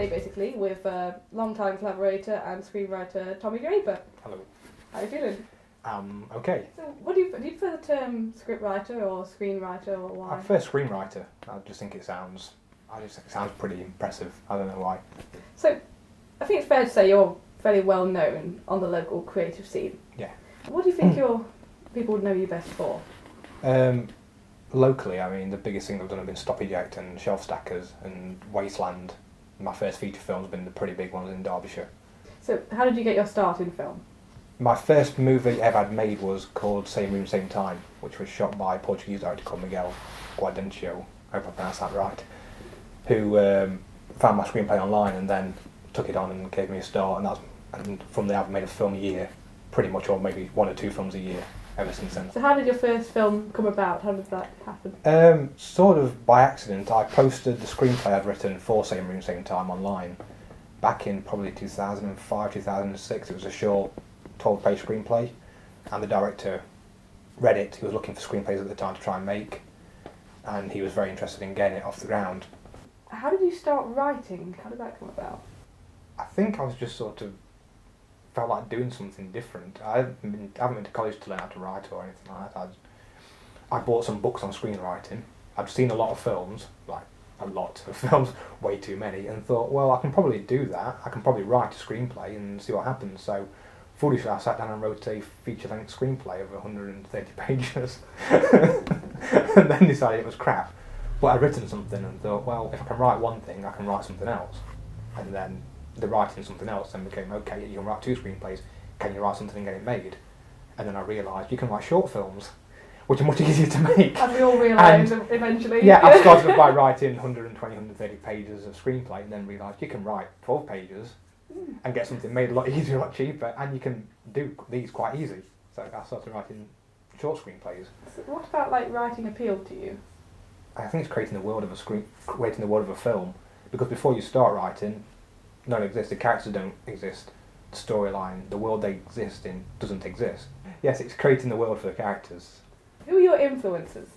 today, basically, with long-time collaborator and screenwriter Tommy Draper. Hello. How are you feeling? Okay. So, what do you prefer the term scriptwriter or screenwriter, or why? I prefer screenwriter. I just think it sounds pretty impressive. I don't know why. So, I think it's fair to say you're fairly well known on the local creative scene. Yeah. What do you think people would know you best for? Locally, I mean, the biggest thing I've done have been Eject and Shelf Stackers and Wasteland. My first feature film's been the pretty big ones in Derbyshire. So, how did you get your start in film? My first movie ever I'd made was called Same Room, Same Time, which was shot by a Portuguese director called Miguel Guadencio, I hope I pronounced that right, who found my screenplay online and then took it on and gave me a start, and from there I've made a film a year, pretty much, or maybe 1 or 2 films a year ever since then. So how did your first film come about? How did that happen? Sort of by accident. I posted the screenplay I'd written for Same Room, Same Time online back in probably 2005, 2006. It was a short 12-page screenplay, and the director read it. He was looking for screenplays at the time to try and make, and he was very interested in getting it off the ground. How did you start writing? How did that come about? I think I was just sort of felt like doing something different. I haven't been to college to learn how to write or anything like that. I bought some books on screenwriting. I'd seen a lot of films, like a lot of films, way too many, and thought, well, I can probably do that. I can probably write a screenplay and see what happens. So foolishly, I sat down and wrote a feature-length screenplay of 130 pages and then decided it was crap. But I'd written something and thought, well, if I can write one thing, I can write something else. And then the writing something else then became, okay, you can write 2 screenplays, can you write something and get it made? And then I realised you can write short films, which are much easier to make. As we all realised eventually. Yeah, I started by writing 120, 130 pages of screenplay and then realised you can write 12 pages and get something made a lot easier, a lot cheaper, and you can do these quite easy. So I started writing short screenplays. So what about like writing appealed to you? I think it's creating the world of a film, because before you start writing, none exists. The characters don't exist. The storyline, the world they exist in, doesn't exist. Yes, it's creating the world for the characters. Who are your influences?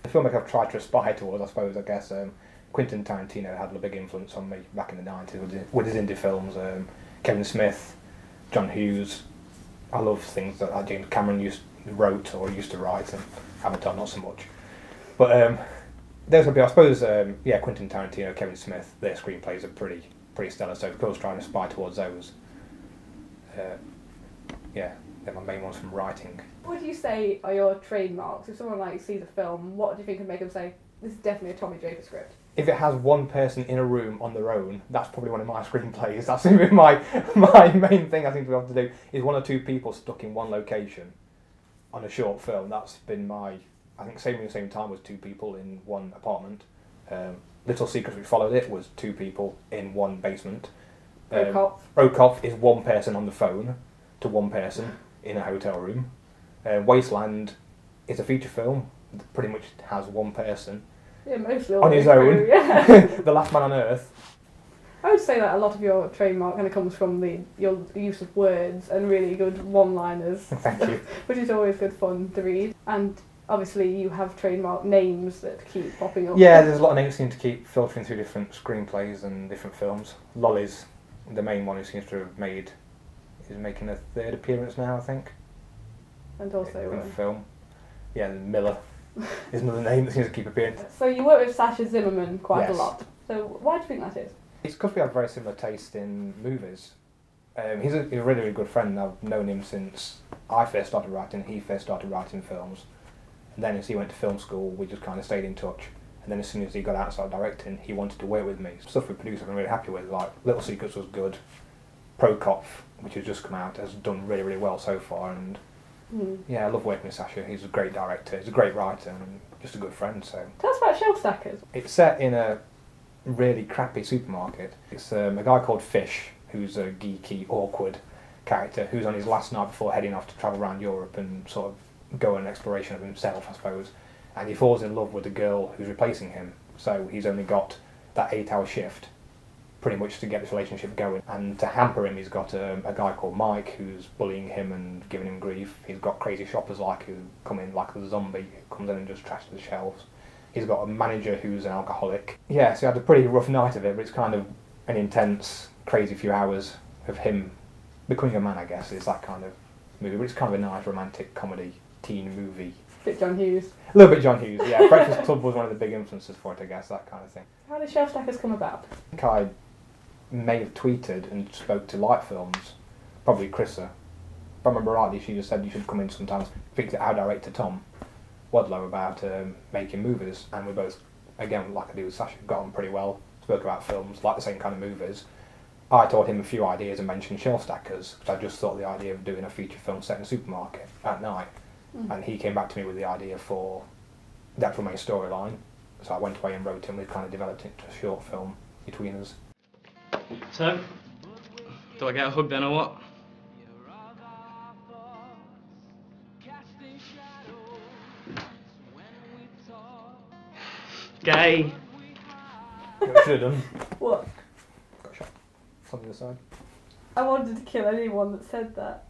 The filmmaker I've tried to aspire towards, I suppose, I guess, Quentin Tarantino had a big influence on me back in the 90s with his indie films. Kevin Smith, John Hughes. I love things that James Cameron wrote or used to write, and Avatar not so much. But there's going to be, I suppose, Quentin Tarantino, Kevin Smith, their screenplays are pretty stellar, so because I was trying to aspire towards those, they're my main ones from writing. What do you say are your trademarks? If someone like sees a film, what do you think would make them say, this is definitely a Tommy Draper script? If it has one person in a room on their own, that's probably one of my screenplays. That's my main thing I think to be able to do, is 1 or 2 people stuck in one location on a short film. That's been I think Same Room, Same Time was 2 people in one apartment. Little Secrets, which followed it, was 2 people in one basement. Kopf is 1 person on the phone to 1 person in a hotel room. Wasteland is a feature film that pretty much has 1 person on his own. Yeah. The Last Man on Earth. I would say that a lot of your trademark kind of comes from your use of words and really good one-liners. Thank you. Which is always good fun to read. And obviously you have trademark names that keep popping up. Yeah, there's a lot of names that seem to keep filtering through different screenplays and different films. Lolly's the main one who seems to have is making a 3rd appearance now, I think. And also in the film. Yeah, Miller is another name that seems to keep appearing. So you work with Sascha Zimmermann quite a Yes. lot. So why do you think that is? It's because we have very similar taste in movies. He's a really, really good friend. I've known him since I first started writing, he first started writing films. And then as he went to film school, we just kind of stayed in touch. And then as soon as he got out and started directing, he wanted to work with me. Stuff we produced I've been really happy with, like Little Secrets was good. Kopf, which has just come out, has done really, really well so far. And yeah, I love working with Sascha. He's a great director, he's a great writer, and just a good friend. So tell us about Shelf Stackers. It's set in a really crappy supermarket. It's a guy called Fish, who's a geeky, awkward character, who's on his last night before heading off to travel around Europe and sort of go on an exploration of himself, I suppose. And he falls in love with the girl who's replacing him. So he's only got that 8-hour shift, pretty much, to get this relationship going. And to hamper him, he's got a guy called Mike who's bullying him and giving him grief. He's got crazy shoppers who come in like a zombie, who comes in and just trashes the shelves. He's got a manager who's an alcoholic. Yeah, so he had a pretty rough night of it, but it's kind of an intense, crazy few hours of him becoming a man, I guess, is that kind of movie. But it's kind of a nice romantic comedy teen movie. Bit John Hughes. A little bit John Hughes, yeah. Breakfast Club was one of the big influences for it, I guess, that kind of thing. How did Shelf Stackers come about? I think I may have tweeted and spoke to Light Films, probably Chrissa. If I remember rightly, she just said you should come in sometimes, speak to our director Tom Wadlow about making movies, and we both, again, like I do with Sasha, got on pretty well, spoke about films, like the same kind of movies. I taught him a few ideas and mentioned Shelf Stackers, because I just thought the idea of doing a feature film set in a supermarket at night. And he came back to me with the idea for the actual main storyline. So I went away and wrote it, and we kind of developed it into a short film between us. So, do I get a hug then or what? Gay. You know what I should have done? What? Got shot on the other side. I wanted to kill anyone that said that.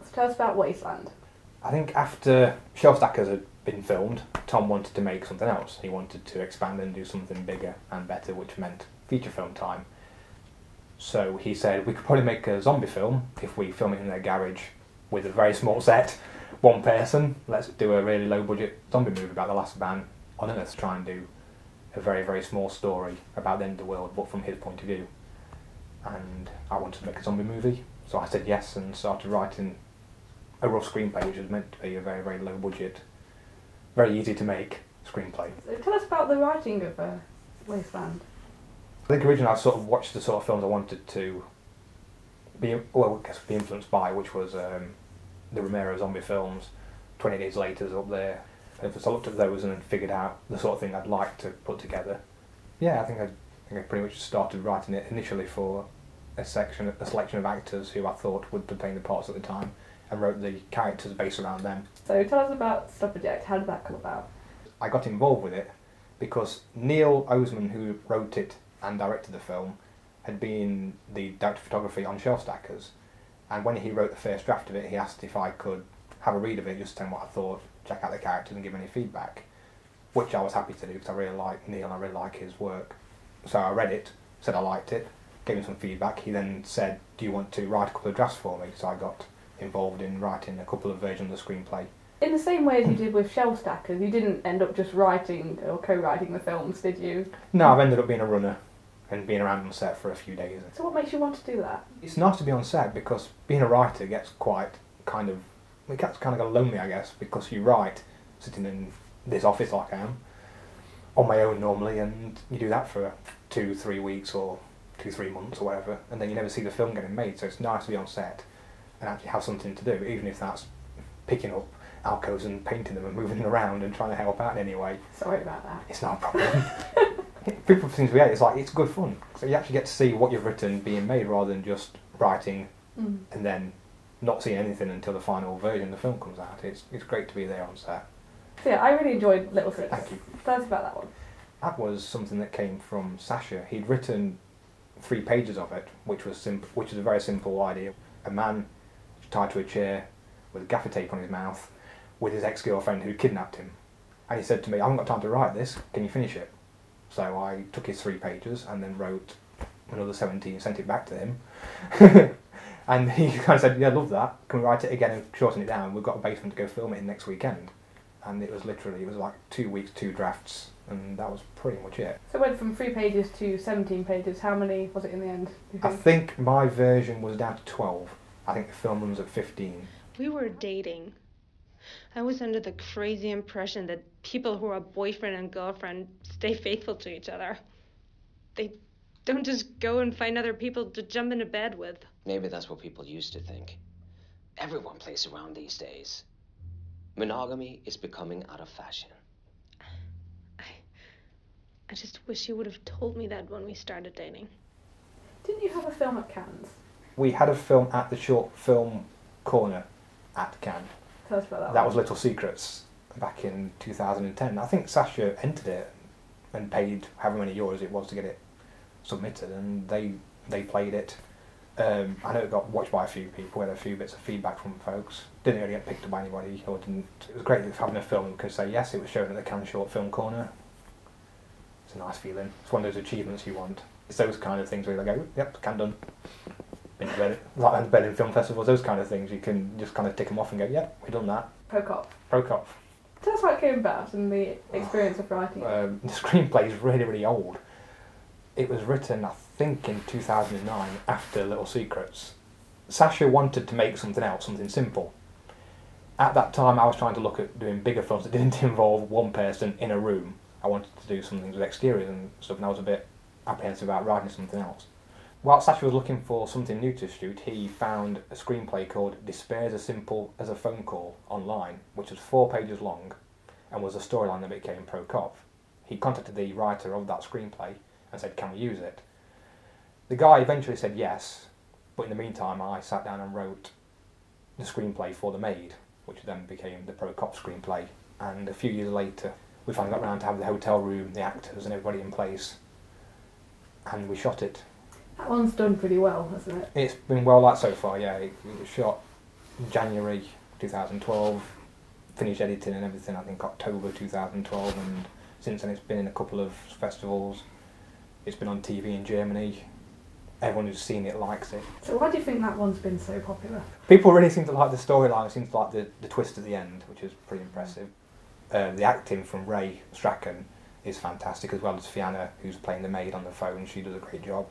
So tell us about Wasteland. I think after Shelf Stackers had been filmed, Tom wanted to make something else. He wanted to expand and do something bigger and better, which meant feature film time. So he said we could probably make a zombie film if we film it in their garage with a very small set, one person. Let's do a really low budget zombie movie about the last man on Earth, try and do a very, very small story about the end of the world, but from his point of view. And I wanted to make a zombie movie, so I said yes and started writing a rough screenplay, which was meant to be a very, very low budget, very easy to make screenplay. So tell us about the writing of Wasteland. I think originally I sort of watched the sort of films I wanted to be, well, I guess be influenced by, which was the Romero zombie films. 20 Days Later is up there. And so I looked at those and then figured out the sort of thing I'd like to put together. Yeah, I think I pretty much started writing it initially for a selection of actors who I thought would be playing the parts at the time, and wrote the characters based around them. So tell us about Eject. How did that come about? I got involved with it because Neil Oseman, who wrote it and directed the film, had been the director of photography on Shelf Stackers, and when he wrote the first draft of it, he asked if I could have a read of it, just tell him what I thought, check out the characters and give any feedback, which I was happy to do because I really like Neil and I really like his work. So I read it, said I liked it, gave him some feedback. He then said, do you want to write a couple of drafts for me? So I got involved in writing a couple of versions of the screenplay. In the same way as you did with Shelf Stackers, you didn't end up just writing or co-writing the films, did you? No, I've ended up being a runner and being around on set for a few days. So what makes you want to do that? It's nice to be on set because being a writer gets quite it gets kind of lonely, I guess, because you write sitting in this office like I am, on my own normally, and you do that for 2-3 weeks or 2-3 months or whatever, and then you never see the film getting made. So it's nice to be on set and actually have something to do, even if that's picking up alcoves and painting them and moving them around and trying to help out in any way. Sorry about that. It's not a problem. People think it's good fun. So you actually get to see what you've written being made rather than just writing and then not seeing anything until the final version of the film comes out. It's great to be there on set. So yeah, I really enjoyed Little Trips. Thank you. Tell us about that one. That was something that came from Sascha. He'd written 3 pages of it, which was a very simple idea. A man tied to a chair with gaffer tape on his mouth with his ex-girlfriend who kidnapped him. And he said to me, I haven't got time to write this, can you finish it? So I took his 3 pages and then wrote another 17 and sent it back to him. And he kind of said, yeah, I love that, can we write it again and shorten it down? We've got a basement to go film it in next weekend. And it was like 2 weeks, 2 drafts, and that was pretty much it. So it went from 3 pages to 17 pages. How many was it in the end, do you I think? think my version was down to 12. I think the film runs at 15. We were dating. I was under the crazy impression that people who are boyfriend and girlfriend stay faithful to each other. They don't just go and find other people to jump into bed with. Maybe that's what people used to think. Everyone plays around these days. Monogamy is becoming out of fashion. I just wish you would have told me that when we started dating. Didn't you have a film at Cannes? We had a film at the short film corner at Cannes. Tell us about that That one. was Little Secrets back in 2010. I think Sascha entered it and paid however many euros it was to get it submitted, and they played it. I know it got watched by a few people. We had a few bits of feedback from folks. Didn't really get picked up by anybody. Or didn't. It was great having a film that could say yes, it was shown at the Cannes Short Film Corner. It's a nice feeling. It's one of those achievements you want. It's those kind of things where you go, yep, can done. Been to bed, like bed in film festivals, those kind of things. You can just kind of tick them off and go, yep, we've done that. Pro-Cop. Pro-Cop. Tell us how it came about and the experience of writing it. The screenplay is really, really old. It was written, I think, in 2009 after Little Secrets. Sascha wanted to make something else, something simple. At that time, I was trying to look at doing bigger films that didn't involve one person in a room. I wanted to do some things with exteriors and stuff, and I was a bit apprehensive about writing something else. While Sascha was looking for something new to shoot, he found a screenplay called Despair is as Simple as a Phone Call online, which was 4 pages long and was a storyline that became Pro-Cop. He contacted the writer of that screenplay and said, can we use it? The guy eventually said yes, but in the meantime I sat down and wrote the screenplay for The Maid, which then became the Pro-Cop screenplay, and a few years later we finally got around to have the hotel room, the actors and everybody in place, and we shot it. That one's done pretty well, hasn't it? It's been well liked so far, yeah. It was shot in January 2012, finished editing and everything I think October 2012, and since then it's been in a couple of festivals. It's been on TV in Germany. Everyone who's seen it likes it. So why do you think that one's been so popular? People really seem to like the storyline, seem to like the twist at the end, which is pretty impressive. The acting from Ray Strachan is fantastic, as well as Fianna, who's playing the maid on the phone. She does a great job.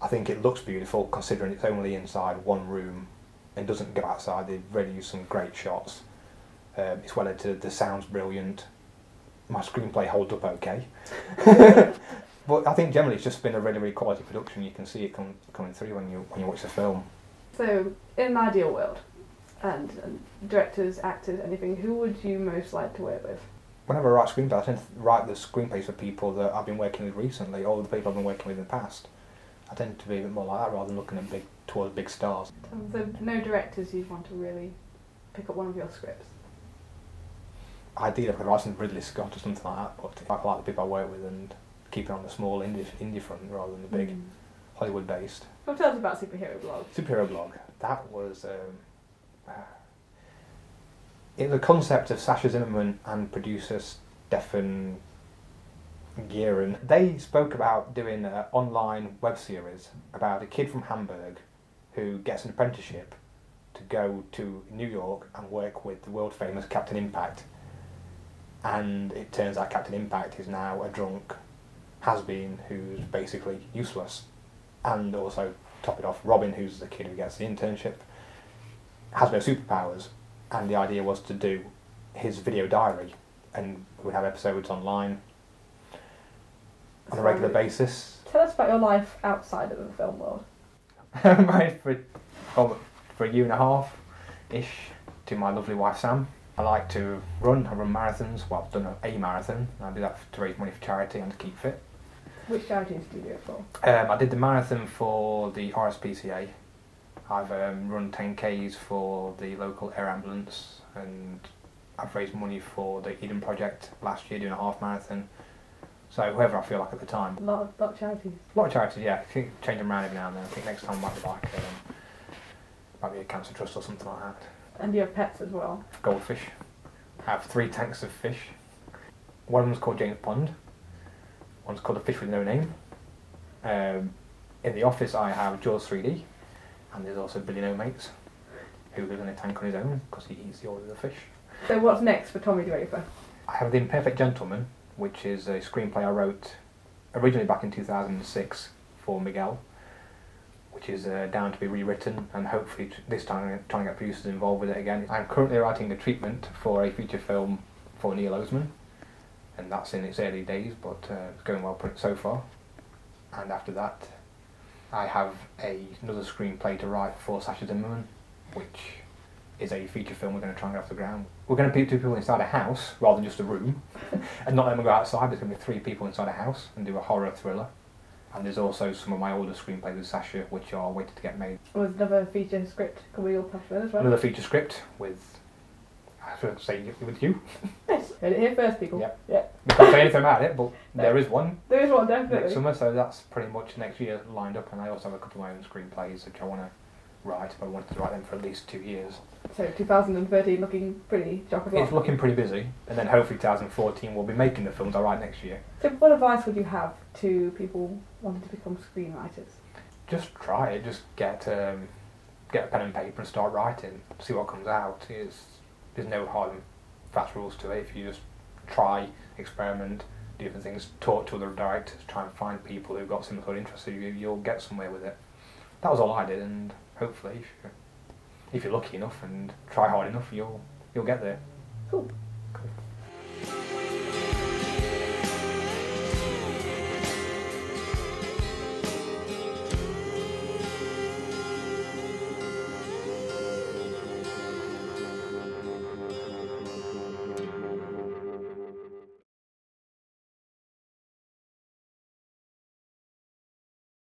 I think it looks beautiful, considering it's only inside one room and doesn't go outside. They've really used some great shots. It's well edited, the sound's brilliant. My screenplay holds up okay. But I think generally it's just been a really, really quality production. You can see it coming through when you watch the film. So, in an ideal world, and directors, actors, anything, who would you most like to work with? Whenever I write screenplays, I tend to write the screenplays for people that I've been working with recently, or the people I've been working with in the past. I tend to be a bit more like that rather than looking at towards big stars. So, no directors you'd want to really pick up one of your scripts? Ideally, I could write some Ridley Scott or something like that, but I like the people I work with and keep it on the small indie front rather than the big Hollywood based. Well, tell us about Superhero Blog. Superhero Blog. That was it was a concept of Sascha Zimmermann and producer Stefan Gehren. They spoke about doing an online web series about a kid from Hamburg who gets an apprenticeship to go to New York and work with the world famous Captain Impact. And it turns out Captain Impact is now a drunk has-been who's basically useless. And also, top it off, Robin, who's the kid who gets the internship, has no superpowers. And the idea was to do his video diary, and we would have episodes online on a regular basis. Tell us about your life outside of the film world. I'm married for a year and a half-ish to my lovely wife Sam. I like to run. I run marathons. Well, I've done a marathon. I do that to raise money for charity and to keep fit. Which charities do you do it for? I did the marathon for the RSPCA. I've run 10Ks for the local air ambulance, and I've raised money for the Eden Project last year doing a half marathon. So whoever I feel like at the time. A lot of charities. A lot of charities, yeah. I think change them around every now and then. I think next time might be like might be a cancer trust or something like that. And you have pets as well? Goldfish. I have 3 tanks of fish. One of them's called James Pond. One's called A Fish With No Name. In the office I have Jaws 3D, and there's also Billy No Mates, who lives in a tank on his own because he eats the oil of the fish. So what's next for Tommy Draper? I have The Imperfect Gentleman, which is a screenplay I wrote originally back in 2006 for Miguel, which is down to be rewritten, and hopefully this time trying to get producers involved with it again. I'm currently writing the treatment for a feature film for Neil Oseman, and that's in its early days, but it's going well so far. And after that, I have another screenplay to write for Sascha Zimmermann, which is a feature film we're going to try and get off the ground. We're going to put 2 people inside a house rather than just a room, and not let them go outside. There's going to be 3 people inside a house and do a horror thriller. And there's also some of my older screenplays with Sascha, which are waiting to get made. Was another feature script coming up after as well? Another feature script with, I should say, with you. Yes, heard it here first, people. Yep. Yep. We can't say anything about it, but there is one. There is one, definitely. Next summer, so that's pretty much next year lined up. And I also have a couple of my own screenplays which I want to write, but I wanted to write them for at least 2 years. So 2013 looking pretty chock-a-block. It's looking pretty busy, and then hopefully 2014 we'll be making the films I write next year. So what advice would you have to people wanting to become screenwriters? Just try it. Just get a pen and paper and start writing. See what comes out. There's no hard and fast rules to it. If you just try, experiment, do different things, talk to other directors, try and find people who've got similar sort of interests, you'll get somewhere with it. That was all I did, and hopefully, if you're lucky enough and try hard enough, you'll get there. Cool. Cool.